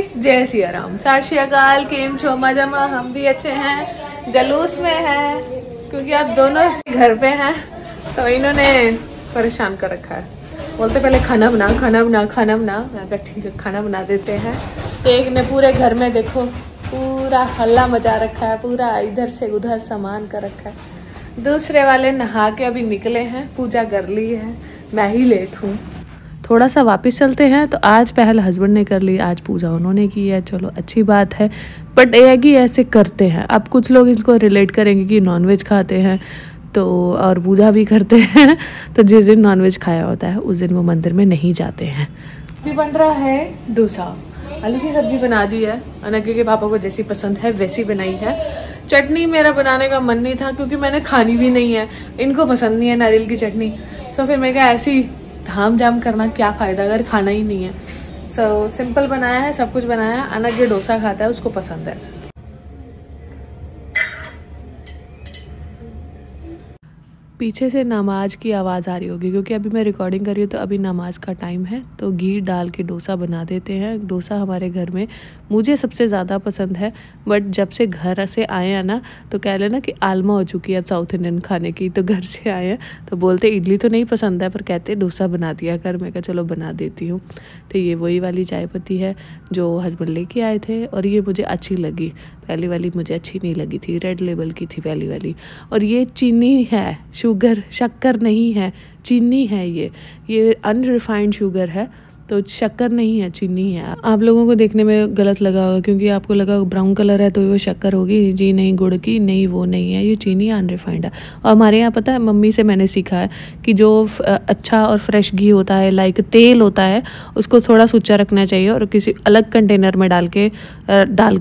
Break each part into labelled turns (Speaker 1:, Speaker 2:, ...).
Speaker 1: Guys, जय सिया राम, सत श्री अकाल। केम छो मजामा? हम भी अच्छे हैं, जलूस में हैं क्योंकि आप दोनों घर पे हैं तो इन्होंने परेशान कर रखा है। बोलते पहले खाना बना खाना बना खाना बना। मैं कहा ठीक है खाना बना देते हैं। एक ने पूरे घर में देखो पूरा हल्ला मचा रखा है, पूरा इधर से उधर सामान कर रखा है। दूसरे वाले नहा के अभी निकले हैं, पूजा कर ली है, मैं ही लेट हूँ। थोड़ा सा वापस चलते हैं। तो आज पहले हस्बैंड ने कर ली, आज पूजा उन्होंने की है, चलो अच्छी बात है। बट ये कि ऐसे करते हैं। अब कुछ लोग इसको रिलेट करेंगे कि नॉनवेज खाते हैं तो और पूजा भी करते हैं तो जिस दिन नॉनवेज खाया होता है उस दिन वो मंदिर में नहीं जाते हैं। अभी बन रहा है डोसा। आलू की सब्जी बना दी है, अनके के पापा को जैसी पसंद है वैसी बनाई है। चटनी मेरा बनाने का मन नहीं था क्योंकि मैंने खानी भी नहीं है, इनको पसंद नहीं है नारियल की चटनी। सो फिर मैं क्या ऐसी धाम जाम करना क्या फायदा अगर खाना ही नहीं है। सो सिंपल बनाया है, सब कुछ बनाया है। अनक जो डोसा खाता है उसको पसंद है। पीछे से नमाज की आवाज़ आ रही होगी क्योंकि अभी मैं रिकॉर्डिंग कर रही हूँ तो अभी नमाज का टाइम है। तो घी डाल के डोसा बना देते हैं। डोसा हमारे घर में मुझे सबसे ज़्यादा पसंद है, बट जब से घर से आए हैं ना तो कह लेना कि आलमा हो चुकी है अब साउथ इंडियन खाने की। तो घर से आए हैं तो बोलते इडली तो नहीं पसंद है पर कहते डोसा बना दिया कर। मैं कहा चलो बना देती हूँ। तो ये वही वाली चाय पत्ती है जो हस्बैंड लेके आए थे और ये मुझे अच्छी लगी। पहली वाली मुझे अच्छी नहीं लगी थी, रेड लेबल की थी पहली वाली। और ये चीनी है, शुगर, शक्कर नहीं है, चीनी है। ये अनरिफाइंड शुगर है तो शक्कर नहीं है, चीनी है। आप लोगों को देखने में गलत लगा होगा क्योंकि आपको लगा ब्राउन कलर है तो वो शक्कर होगी। जी नहीं, गुड़ की नहीं, वो नहीं है, ये चीनी अनरिफाइंड है। और हमारे यहाँ पता है मम्मी से मैंने सीखा है कि जो अच्छा और फ्रेश घी होता है, लाइक तेल होता है, उसको थोड़ा सुच्चा रखना चाहिए और किसी अलग कंटेनर में डाल के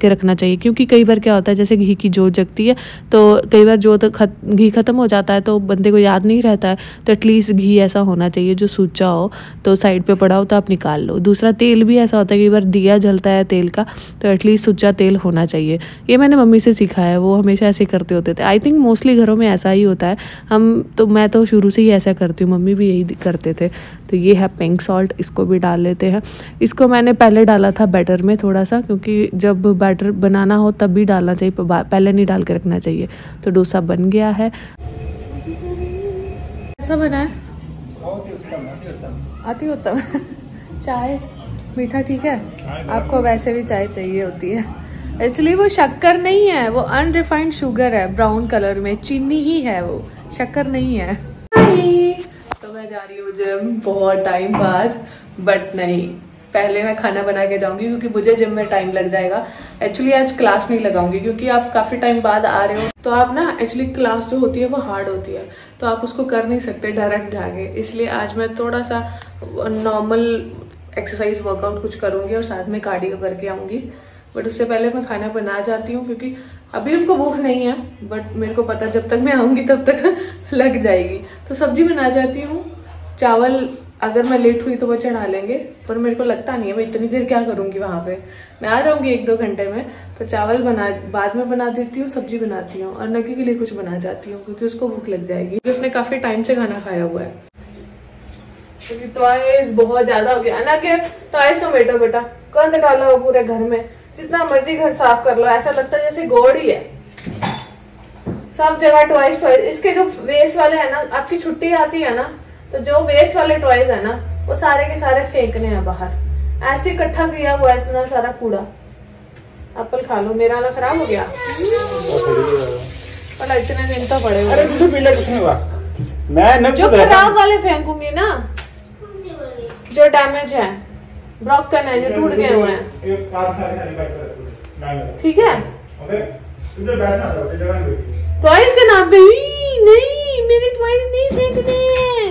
Speaker 1: रखना चाहिए। क्योंकि कई बार क्या होता है जैसे घी की जोत जगती है तो कई बार जोत घी खत्म हो जाता है तो बंदे को याद नहीं रहता है। तो एटलीस्ट घी ऐसा होना चाहिए जो सुच्चा हो, तो साइड पे पड़ा हो तो आप निकाल लो। दूसरा तेल भी ऐसा होता है कि बार दिया जलता है तेल का तो एटलीस्ट सुच्चा तेल होना चाहिए। ये मैंने मम्मी से सीखा है, वो हमेशा ऐसे करते होते थे। आई थिंक मोस्टली घरों में ऐसा ही होता है। मैं तो शुरू से ही ऐसा करती हूँ, मम्मी भी यही करते थे। तो ये है पिंक सॉल्ट, इसको भी डाल लेते हैं। इसको मैंने पहले डाला था बैटर में थोड़ा सा, क्योंकि जब बैटर बनाना हो तब भी डालना चाहिए, पहले नहीं डाल के रखना चाहिए। तो डोसा बन गया है। ऐसा बना है, आती होता चाय मीठा ठीक है, आपको वैसे भी चाय चाहिए होती है। एक्चुअली वो शक्कर नहीं है, वो अनरिफाइंड शुगर है, ब्राउन कलर में चीनी ही है, वो शक्कर नहीं है। तो मैं जा रही हूँ जिम बहुत टाइम बाद, बट नहीं, पहले मैं खाना बना के जाऊंगी क्योंकि मुझे जिम में टाइम लग जाएगा। एक्चुअली आज क्लास नहीं लगाऊंगी क्योंकि आप काफी टाइम बाद आ रहे हो तो आप ना एक्चुअली क्लास जो होती है वो हार्ड होती है तो आप उसको कर नहीं सकते डायरेक्ट जाके। इसलिए आज मैं थोड़ा सा नॉर्मल एक्सरसाइज वर्कआउट कुछ करूंगी और साथ में कार्डियो करके आऊंगी। बट उससे पहले मैं खाना बना जाती हूँ क्योंकि अभी उनको भूख नहीं है, बट मेरे को पता जब तक मैं आऊंगी तब तक लग जाएगी। तो सब्जी बना जाती हूँ। चावल अगर मैं लेट हुई तो वो चढ़ा लेंगे, पर मेरे को लगता नहीं है मैं इतनी देर क्या करूंगी वहां पे। मैं आ जाऊंगी 1-2 घंटे में। तो चावल बाद में बना देती हूँ, सब्जी बनाती हूँ और नकी के लिए कुछ बना जाती हूँ क्योंकि उसको भूख लग जाएगी, उसने काफी टाइम से खाना खाया हुआ है। टॉयज बहुत ज्यादा हो गया ना, के टॉयज हो बेटा गंद डाला हो पूरे घर में, जितना मर्जी घर साफ कर लो ऐसा लगता है जैसे गोड़ ही है, सब जगह टॉयज। इसके जो वेस्ट वाले है ना, आपकी छुट्टी आती है ना तो जो वेस्ट वाले टॉयज है ना वो सारे के सारे फेंकने हैं बाहर। ऐसे इकट्ठा किया हुआ है इतना सारा कूड़ा। एप्पल खा लो, मेरा वाला खराब हो गया। और इतने दिन तो पड़े हुए।
Speaker 2: अरे कुछ नहीं हुआ, मैं
Speaker 1: जो खराब वाले फेंकूंगी ना, जो डैमेज है, ब्रोकन है, जो टूट गए हुए हैं, ठीक है। टॉयज के नाम पे नहीं, मेरे टॉयज नहीं फेंकने हैं।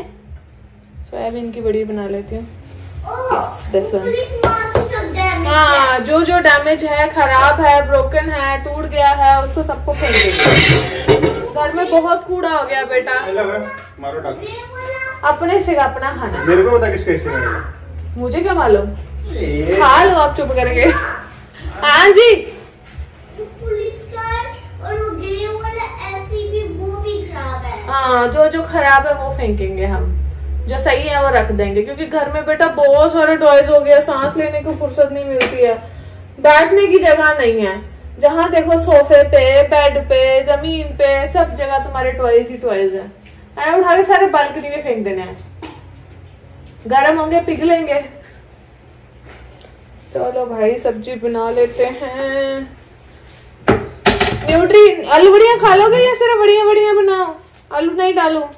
Speaker 1: सोयाबीन की बड़ी बना लेती हूँ। हाँ, जो डैमेज है, खराब है, ब्रोकन है, टूट गया है, उसको सबको फेंक देंगे। घर में बहुत कूड़ा हो गया बेटा, अपने से अपना खाना।
Speaker 2: मेरे को बता किसके हिस्से में,
Speaker 1: मुझे क्या मालूम, खा लो आप चुप करके। हाँ जी, हाँ, जो खराब है वो फेंकेंगे हम, जो सही है वो रख देंगे। क्योंकि घर में बेटा बहुत सारे टॉयज हो गए, सांस लेने को फुर्सत नहीं मिलती है। बैठने की जगह नहीं है। जहाँ देखो सोफे पे, बेड पे, जमीन पे, सब जगह तुम्हारे टॉयज ही टॉयज है। मैंने उठा के सारे बालकनी में फेंक देने हैं, गर्म होंगे पिघलेंगे। चलो भाई सब्जी बना लेते हैं। न्यूट्री आलू बढ़िया खा लोगे या सिर्फ बढ़िया बढ़िया बनाओ? आलू नहीं डालो।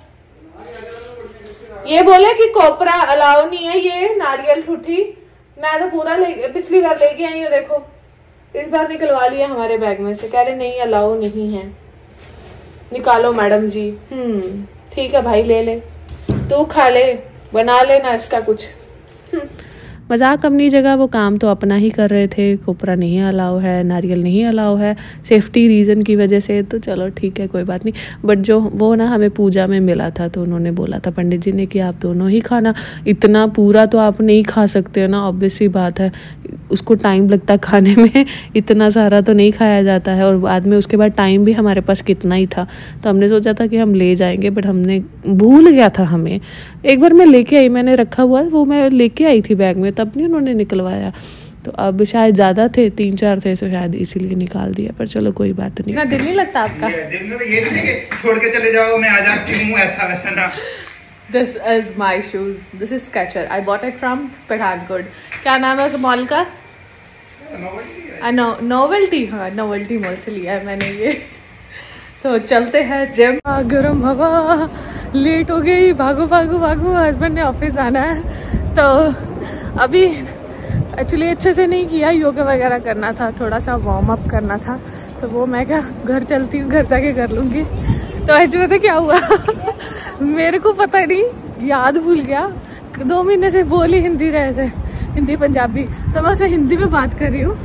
Speaker 1: ये बोले कि कोपरा अलाउ नहीं है, ये नारियल ठुठी। मैं तो पूरा पिछली बार लेके आई हूँ, देखो इस बार निकलवा लिया हमारे बैग में से। कह रहे नहीं अलाउ नहीं है, निकालो मैडम जी। ठीक है भाई ले ले, तू खा ले, बना लेना इसका कुछ। मजाक अपनी जगह, वो काम तो अपना ही कर रहे थे। कोपरा नहीं अलाउ है, नारियल नहीं अलाउ है, सेफ्टी रीज़न की वजह से। तो चलो ठीक है कोई बात नहीं। बट जो वो ना हमें पूजा में मिला था, तो उन्होंने बोला था पंडित जी ने कि आप दोनों ही खाना। इतना पूरा तो आप नहीं खा सकते हो ना, ऑब्वियस सी बात है, उसको टाइम लगता खाने में। इतना सारा तो नहीं खाया जाता है। और बाद में उसके बाद टाइम भी हमारे पास कितना ही था, तो हमने सोचा था कि हम ले जाएंगे, बट हमने भूल गया था। हमें एक बार मैं लेके आई, मैंने रखा हुआ वो मैं लेके आई थी बैग में, तब नहीं उन्होंने निकलवाया। तो अब शायद ज़्यादा थे, 3-4 थे, तो शायद इसीलिए निकाल दिया। पर चलो कोई बात नहीं। ना दिल नहीं लगता आपका?
Speaker 2: ये नहीं कि छोड़ के चले जाओ, मैं आ जाती हूँ, ऐसा वैसा ना।
Speaker 1: This is my shoes. This is Skechers. I bought it from Pathankot. क्या नाम है उस मॉल का? नोवेल्टी। हाँ नोवेल्टी मॉल से लिया है मैंने ये। तो चलते हैं जिम। गर्म हवा, लेट हो गई, भागो भागो भागो, हस्बैंड ने ऑफिस जाना है। तो अभी एक्चुअली अच्छे से नहीं किया, योगा वगैरह करना था, थोड़ा सा वार्म अप करना था। तो वो मैं क्या घर चलती हूँ, घर जाके कर लूँगी। तो एक्चुअली पता क्या हुआ मेरे को पता नहीं, याद भूल गया। 2 महीने से बोल ही हिंदी रहे थे, हिंदी पंजाबी। तो मैं उसे हिंदी में बात कर रही हूँ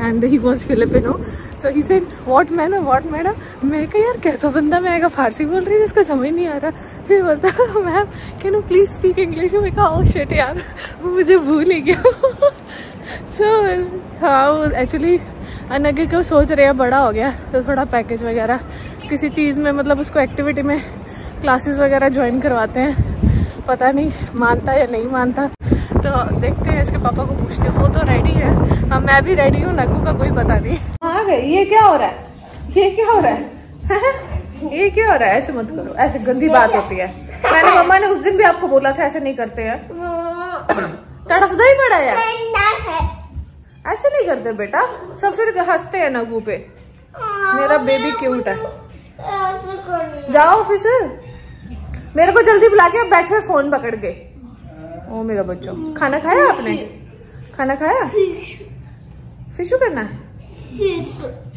Speaker 1: and he was Filipino. So he said what madam, what madam. मैं कहा यार कैसा बंदा, मैं आएगा फारसी बोल रही है, इसका समझ नहीं आ रहा। फिर बोलता ma'am can you please speak English. मैं कहा ओह शिट यार, वो मुझे भूल ही गया। सो हाँ वो एक्चुअली अनगे को सोच रहे हैं, बड़ा हो गया तो थोड़ा पैकेज वगैरह किसी चीज़ में, मतलब उसको एक्टिविटी में क्लासेस वगैरह ज्वाइन करवाते हैं। पता नहीं मानता या नहीं मानता, तो देखते हैं। इसके पापा को पूछते हैं, वो तो रेडी है। हाँ मैं भी रेडी हूँ, नगू का कोई पता नहीं। आ गए, ये क्या हो रहा है, ये क्या हो रहा है, ये क्या हो रहा है? ऐसे मत करो, ऐसे गंदी बात होती है। मैंने मम्मा ने उस दिन भी आपको बोला था ऐसे नहीं करते हैं। तड़फदा ही पड़ा है, ऐसे नहीं करते बेटा। सब फिर हंसते हैं नगू पे। मेरा बेबी क्यूट है। जाओ ऑफिस, मेरे को जल्दी बुला के। अब बैठे फोन पकड़ के। ओ मेरा बच्चों, खाना खाया आपने? खाना खाया? फिश करना है?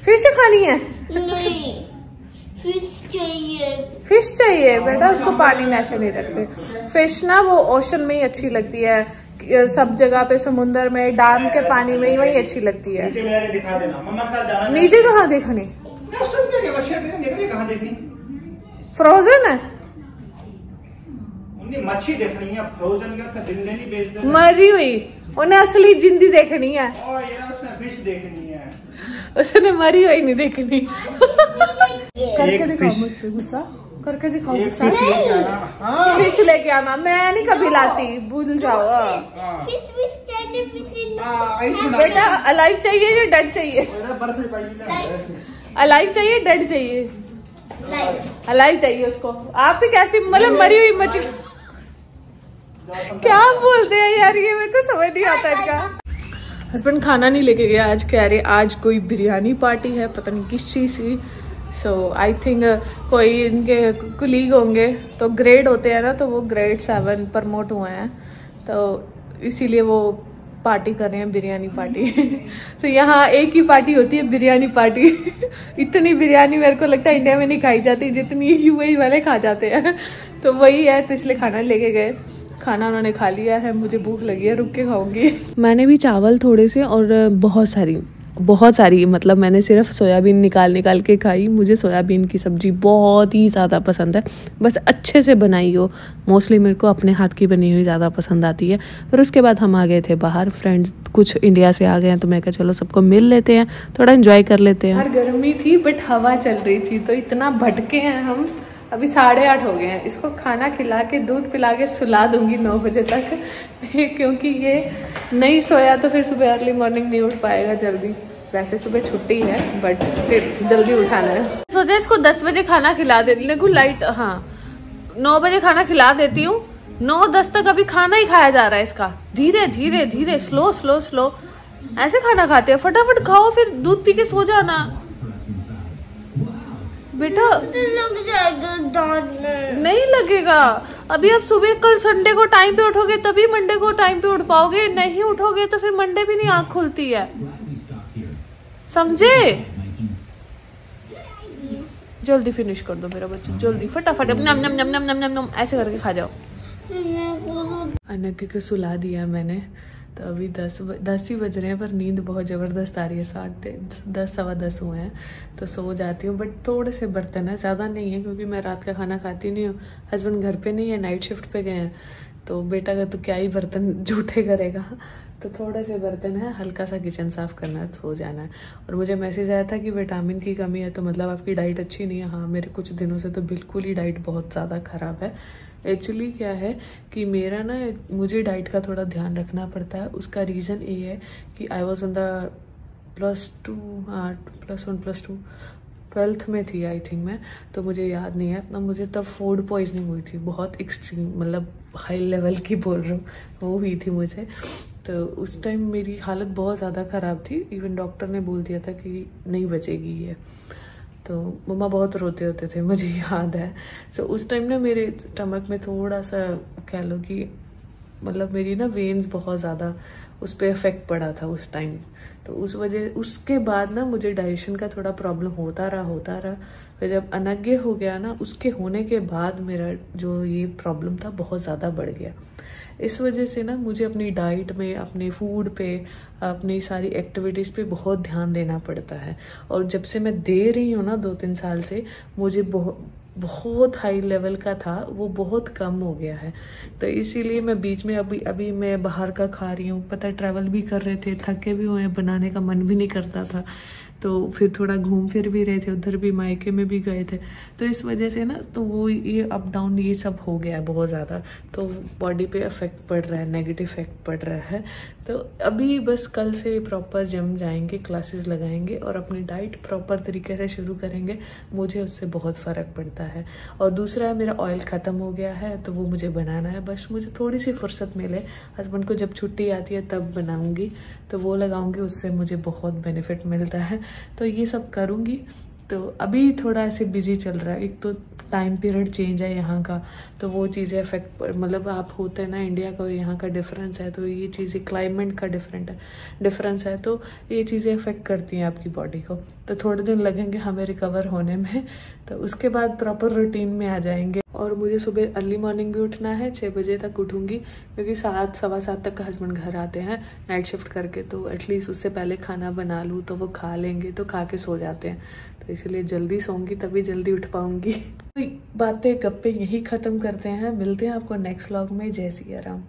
Speaker 1: फिश खानी है?
Speaker 3: नहीं, फिश चाहिए।
Speaker 1: फिश चाहिए बेटा, उसको पानी में ऐसे नहीं रखते। फिश ना वो ओशन में ही अच्छी लगती है, सब जगह पे, समुद्र में, डैम के पानी में ही वही अच्छी लगती है।
Speaker 2: नीचे दिखा देना, मम्मा के साथ जाना।
Speaker 1: नीचे कहाँ देखनी?
Speaker 2: कहाँ देखनी?
Speaker 1: फ्रोजन है,
Speaker 2: मच्छी देखनी है। फ्रोजन का जिंदे नहीं बेच दे,
Speaker 1: मरी हुई। उन्हें असली जिंदी देखनी है,
Speaker 2: और ये ना उसने फिश देखनी है,
Speaker 1: उसने मरी हुई नहीं देखनी। करके दिखाओ मुझ पे गुस्सा, करके दिखाओ गुस्सा। फिश लेके आना, मैं नहीं कभी लाती, भूल जाओ। बेटा अलाइव चाहिए या डेड चाहिए? अलाइव चाहिए, डेड चाहिए? अलाइव चाहिए उसको। आप भी कैसी, मतलब मरी हुई मछली क्या बोलते हैं यार, ये मेरे को समझ नहीं आता इनका। हस्बैंड खाना नहीं लेके गया आज, कह रहे आज कोई बिरयानी पार्टी है, पता नहीं किस चीज़ की। सो आई थिंक कोई इनके कुलीग होंगे, तो ग्रेड होते हैं ना, तो वो ग्रेड 7 प्रमोट हुए हैं, तो इसीलिए वो पार्टी कर रहे हैं, बिरयानी पार्टी। तो यहाँ एक ही पार्टी होती है, बिरयानी पार्टी। इतनी बिरयानी मेरे को लगता है इंडिया में नहीं खाई जाती जितनी यूएई वाले खा जाते हैं। तो वही है, तो इसलिए खाना लेके गए। खाना उन्होंने खा लिया है, मुझे भूख लगी है, रुक के खाऊंगी। मैंने भी चावल थोड़े से और बहुत सारी मतलब मैंने सिर्फ सोयाबीन निकाल के खाई। मुझे सोयाबीन की सब्ज़ी बहुत ही ज़्यादा पसंद है, बस अच्छे से बनाई हो। मोस्टली मेरे को अपने हाथ की बनी हुई ज़्यादा पसंद आती है। फिर उसके बाद हम आ गए थे बाहर, फ्रेंड्स कुछ इंडिया से आ गए हैं, तो मैं कहा चलो सबको मिल लेते हैं, थोड़ा एंजॉय कर लेते हैं। हर गर्मी थी बट हवा चल रही थी, तो इतना भटके हैं हम। अभी 8:30 हो गए हैं। इसको खाना खिला के दूध पिला के सुला दूंगी 9 बजे तक क्योंकि ये नहीं सोया तो फिर सुबह अर्ली मॉर्निंग नहीं उठ पाएगा जल्दी। वैसे सुबह छुट्टी है बट स्टिल जल्दी उठाना है। सोचा इसको 10 बजे खाना खिला देती हूँ। लाइट, हाँ 9 बजे खाना खिला देती हूँ। 9-10 तक अभी खाना ही खाया जा रहा है इसका। धीरे धीरे धीरे स्लो स्लो स्लो ऐसे खाना खाते हैं। फटाफट खाओ फिर दूध पी के सो जाना बेटा।
Speaker 3: लग जाएगा दांत में।
Speaker 1: नहीं लगेगा। अभी आप सुबह कल संडे को टाइम पे उठोगे तभी मंडे को टाइम पे उठ पाओगे। नहीं उठोगे तो फिर मंडे भी नहीं आँख खुलती है, समझे? जल्दी फिनिश कर दो मेरा बच्चा, जल्दी फटाफट। नम नम नम नम नम नम ऐसे करके खा जाओ। अनक को सुला दिया मैंने तो अभी 10 ही बज रहे हैं पर नींद बहुत ज़बरदस्त आ रही है। 10:30 सवा 10 हुए हैं तो सो जाती हूँ। बट थोड़े से बर्तन है, ज़्यादा नहीं है क्योंकि मैं रात का खाना खाती नहीं हूँ। हस्बैंड घर पे नहीं है, नाइट शिफ्ट पे गए हैं तो बेटा का तो क्या ही बर्तन जूठे करेगा। तो थोड़े से बर्तन है, हल्का सा किचन साफ करना है, सो जाना है। और मुझे मैसेज आया था कि विटामिन की कमी है तो मतलब आपकी डाइट अच्छी नहीं है। हाँ मेरे कुछ दिनों से तो बिल्कुल ही डाइट बहुत ज़्यादा ख़राब है। एक्चुअली क्या है कि मेरा ना मुझे डाइट का थोड़ा ध्यान रखना पड़ता है। उसका रीज़न ये है कि I was on the +2 +1 +2 12th में थी आई थिंक मैं, तो मुझे याद नहीं है इतना। मुझे तब फूड पॉइजनिंग हुई थी, बहुत एक्सट्रीम मतलब हाई लेवल की बोल रहा हूँ, वो हुई थी मुझे। तो उस टाइम मेरी हालत बहुत ज़्यादा ख़राब थी। इवन डॉक्टर ने बोल दिया था कि नहीं बचेगी ये। तो मम्मा बहुत रोते होते थे, मुझे याद है। सो उस टाइम ना मेरे स्टमक में थोड़ा सा कह लो कि मतलब मेरी ना वेन्स बहुत ज़्यादा उस पर इफेक्ट पड़ा था उस टाइम। तो उस वजह उसके बाद ना मुझे डाइजेशन का थोड़ा प्रॉब्लम होता रहा। फिर जब अनज्ञ हो गया ना, उसके होने के बाद मेरा जो ये प्रॉब्लम था बहुत ज़्यादा बढ़ गया। इस वजह से ना मुझे अपनी डाइट में, अपने फूड पे, अपनी सारी एक्टिविटीज़ पे बहुत ध्यान देना पड़ता है। और जब से मैं दे रही हूँ ना 2-3 साल से, मुझे बहुत हाई लेवल का था वो बहुत कम हो गया है। तो इसीलिए मैं बीच में अभी मैं बाहर का खा रही हूँ। पता है ट्रैवल भी कर रहे थे, थके भी हुए हैं, बनाने का मन भी नहीं करता था। तो फिर थोड़ा घूम फिर भी रहे थे, उधर भी मायके में भी गए थे। तो इस वजह से ना तो वो ये अप डाउन ये सब हो गया है बहुत ज़्यादा। तो बॉडी पे इफेक्ट पड़ रहा है, नेगेटिव इफेक्ट पड़ रहा है। तो अभी बस कल से प्रॉपर जिम जाएंगे, क्लासेस लगाएंगे और अपनी डाइट प्रॉपर तरीके से शुरू करेंगे। मुझे उससे बहुत फ़र्क पड़ता है। और दूसरा है, मेरा ऑयल ख़त्म हो गया है तो वो मुझे बनाना है। बस मुझे थोड़ी सी फुर्सत मिले, हस्बैंड को जब छुट्टी आती है तब बनाऊंगी, तो वो लगाऊंगी, उससे मुझे बहुत बेनिफिट मिलता है। तो ये सब करूंगी। तो अभी थोड़ा ऐसे बिजी चल रहा है। एक तो टाइम पीरियड चेंज है यहाँ का, तो वो चीज़ें इफेक्ट मतलब आप होते हैं ना, इंडिया का और यहाँ का डिफरेंस है। तो ये चीज़ें क्लाइमेट का डिफरेंस है, तो ये चीज़ें इफेक्ट करती हैं आपकी बॉडी को। तो थोड़े दिन लगेंगे हमें रिकवर होने में, तो उसके बाद प्रॉपर रूटीन में आ जाएंगे। और मुझे सुबह अर्ली मॉर्निंग भी उठना है, 6 बजे तक उठूंगी क्योंकि 7 सवा 7 तक का हस्बैंड घर आते हैं नाइट शिफ्ट करके। तो एटलीस्ट उससे पहले खाना बना लूँ तो वो खा लेंगे, तो खा के सो जाते हैं। तो इसलिए जल्दी सोऊंगी तभी जल्दी उठ पाऊंगी। बातें गप्पे यही ख़त्म करते हैं। मिलते हैं आपको नेक्स्ट व्लॉग में। जय सिया राम।